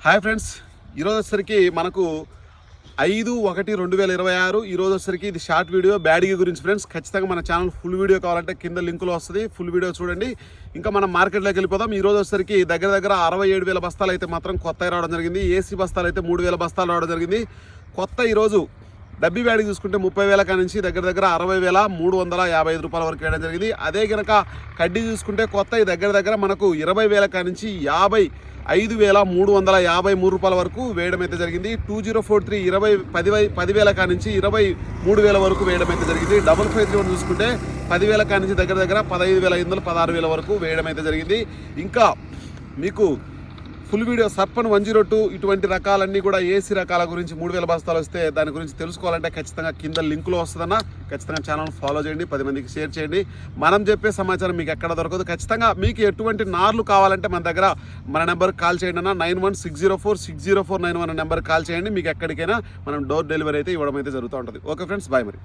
Hi friends, ఈరోజు వచ్చేసరికి మనకు 5/1/2026 ఈరోజు వచ్చేసరికి ఇది షార్ట్ వీడియో బ్యాడీ గురించి ఫ్రెండ్స్. ఖచ్చితంగా మన ఛానల్ ఫుల్ వీడియో కావాలంటే కింద లింకులో వస్తుంది, ఫుల్ వీడియో చూడండి. ఇంకా మనం మార్కెట్లోకి వెళ్ళిపోదాం. ఈరోజు వచ్చేసరికి దగ్గర 67,000 బస్తాలు అయితే మాత్రం కొత్త రావడం జరిగింది. ఏసీ బస్తాలు అయితే 3,000 బస్తాలు రావడం జరిగింది. కొత్త ఈరోజు డబ్బీ బ్యాడీ చూసుకుంటే 30,000 కానించి దగ్గర 60,355 రూపాయల వరకు వేయడం జరిగింది. అదే కనుక కడ్డీ చూసుకుంటే కొత్త దగ్గర మనకు 20,000 కానించి 55,353 రూపాయల వరకు వేయడం అయితే జరిగింది. 2043 10,000 కానించి 23,000 వరకు వేయడం అయితే జరిగింది. 5531 చూసుకుంటే 10,000 కానించి దగ్గర 15,500 16,000 వరకు వేయడం అయితే జరిగింది. ఇంకా మీకు ఫుల్ వీడియో సర్పన్ 102 ఇటువంటి రకాలన్నీ కూడా ఏసీ రకాల గురించి 3,000 బస్తాలు వస్తే దాని గురించి తెలుసుకోవాలంటే ఖచ్చితంగా కింద లింకులో వస్తుందన్న. ఖచ్చితంగా ఛానల్ ఫాలో చేయండి, 10 మందికి షేర్ చేయండి. మనం చెప్పే సమాచారం మీకు ఎక్కడ దొరకదు. ఖచ్చితంగా మీకు ఎటువంటి నార్లు కావాలంటే మన నెంబర్కి కాల్ చేయండి అన్న. 9160460491 నెంబర్కి కాల్ చేయండి. మీకు ఎక్కడికైనా మనం డోర్ డెలివరీ అయితే ఇవ్వడం అయితే జరుగుతూ ఉంటుంది. ఓకే ఫ్రెండ్స్, బాయ్ మరి.